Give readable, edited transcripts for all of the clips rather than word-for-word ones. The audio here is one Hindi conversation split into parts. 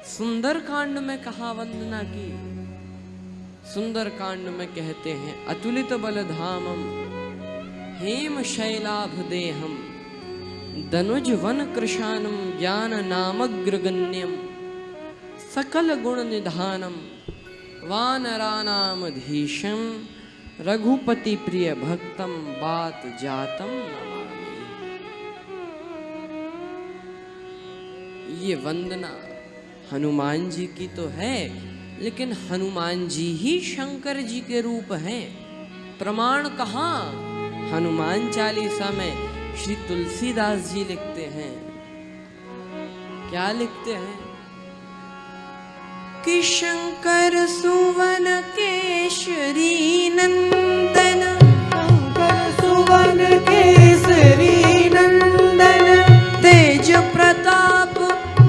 सुंदर कांड में कहा वंदना की? सुंदर कांड में कहते हैं अतुलित बलधामम हेम शैलाभ देहम दनुज वन कृशानम ज्ञान नामग्रगण्यम सकल गुण निधानम वानरानामधीशम रघुपति प्रिय भक्तम बात जातम नमामि। ये वंदना हनुमान जी की तो है, लेकिन हनुमान जी ही शंकर जी के रूप हैं। प्रमाण कहाँ? हनुमान चालीसा में श्री तुलसीदास जी लिखते हैं, क्या लिखते हैं कि शंकर सुवन केशरी नंदन, शंकर सुवन केसरी नंदन, तेज प्रताप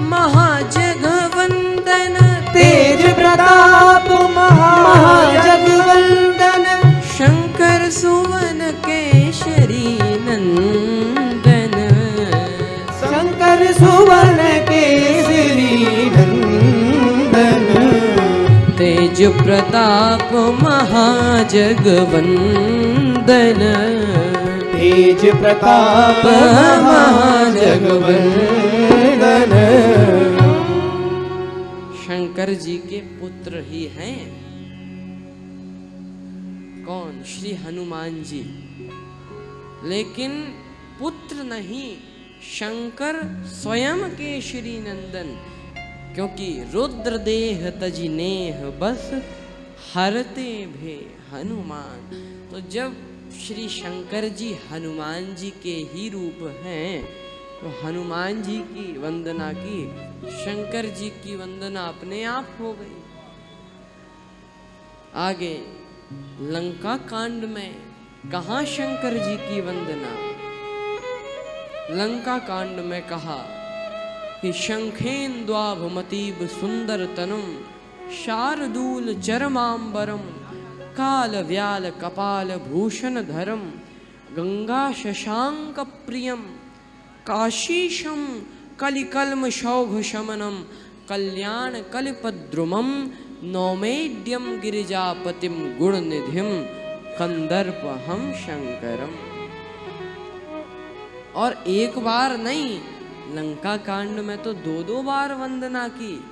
महाजगवंदन, तेज प्रताप महाजगवंदन, शंकर सुवन केशरी नंदन, शंकर सुवन केसरी नंदन, तेज प्रताप महाजगवंदन, तेज प्रताप महाजगवंदन। शंकर जी के पुत्र ही हैं। कौन? श्री हनुमान जी। लेकिन पुत्र नहीं, शंकर स्वयं केशरी नंदन, क्योंकि रुद्र देह तजि नेह बस हरते भे हनुमान। तो जब श्री शंकर जी हनुमान जी के ही रूप हैं, तो हनुमान जी की वंदना की, शंकर जी की वंदना अपने आप हो गई। आगे लंका कांड में कहाँ शंकर जी की वंदना? लंका कांड में कहा कि शंखेन्द्वाभमतीब सुंदर तनुम शार्दूल चरमांबरम काल व्याल कपाल भूषण धरम गंगा शशांक प्रियम काशीशम कलिकल्म शौघ शमनम कल्याण कलिपद्रुमम नौमेड्यम गिरिजापतिम गुणनिधिम कंदर्पहम शंकरम। और एक बार नहीं, लंका कांड में तो दो दो बार वंदना की।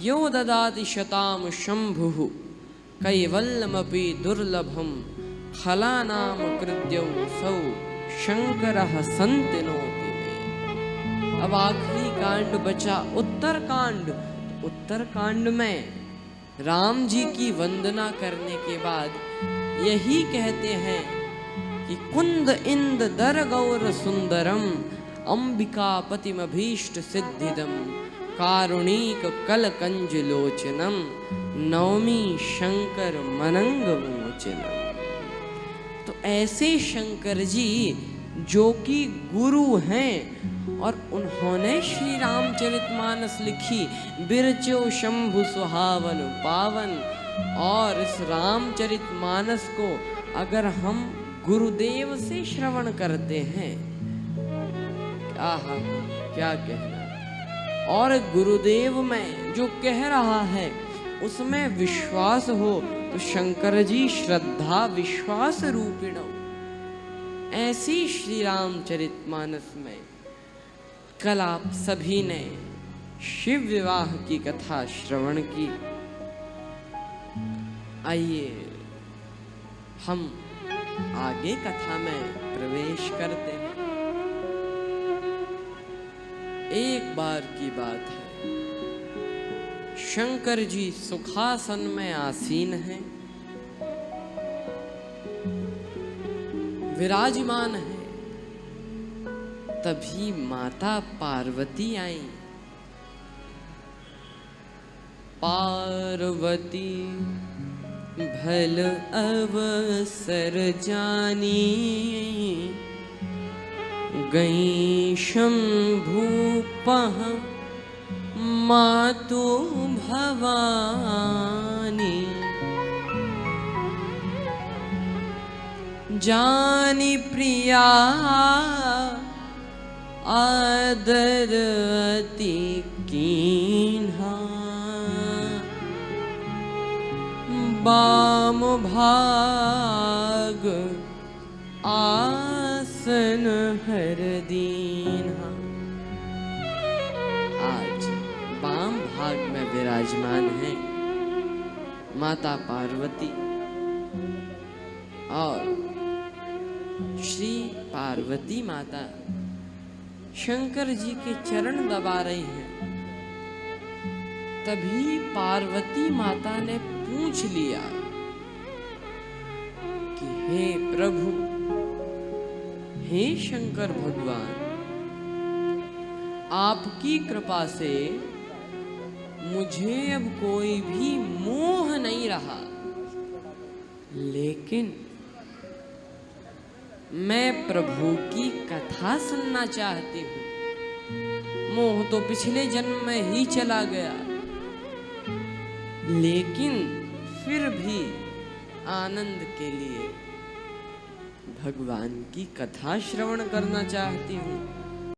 यो ददाति शताम शंभुः कैवल्यमपि दुर्लभम खलानाम कृत्यौ सौ शंकरः संतिनोति मे। अब आखिरी कांड बचा उत्तर कांड। उत्तर कांड में राम जी की वंदना करने के बाद यही कहते हैं कि कुंद इंद दर गौर सुंदरम अंबिकापतिमभीष्ट सिद्धिदम कारुणिक कलकंज लोचनम नवमी शंकर मनंग मोचनम। तो ऐसे शंकर जी जो कि गुरु हैं, और उन्होंने श्री रामचरितमानस लिखी, बिरचो शंभु सुहावन पावन। और इस रामचरितमानस को अगर हम गुरुदेव से श्रवण करते हैं, आहा क्या कहना। और गुरुदेव में जो कह रहा है उसमें विश्वास हो, तो शंकर जी श्रद्धा विश्वास रूपिणो। ऐसी श्री रामचरितमानस में कल आप सभी ने शिव विवाह की कथा श्रवण की। आइए हम आगे कथा में प्रवेश करते हैं। एक बार की बात है, शंकर जी सुखासन में आसीन हैं, विराजमान हैं। तभी माता पार्वती आई। पार्वती भल अवसर जानी गई शंभु पह मातु भवानी। जानी प्रिया आदर अति कीन्हा बाम भाग आसन हर दीन्हा। आज बाम भाग में विराजमान है माता पार्वती और श्री पार्वती माता शंकर जी के चरण दबा रही हैं। तभी पार्वती माता ने पूछ लिया कि हे प्रभु, हे शंकर भगवान, आपकी कृपा से मुझे अब कोई भी मोह नहीं रहा, लेकिन मैं प्रभु की कथा सुनना चाहती हूँ। मोह तो पिछले जन्म में ही चला गया, लेकिन फिर भी आनंद के लिए भगवान की कथा श्रवण करना चाहती हूँ।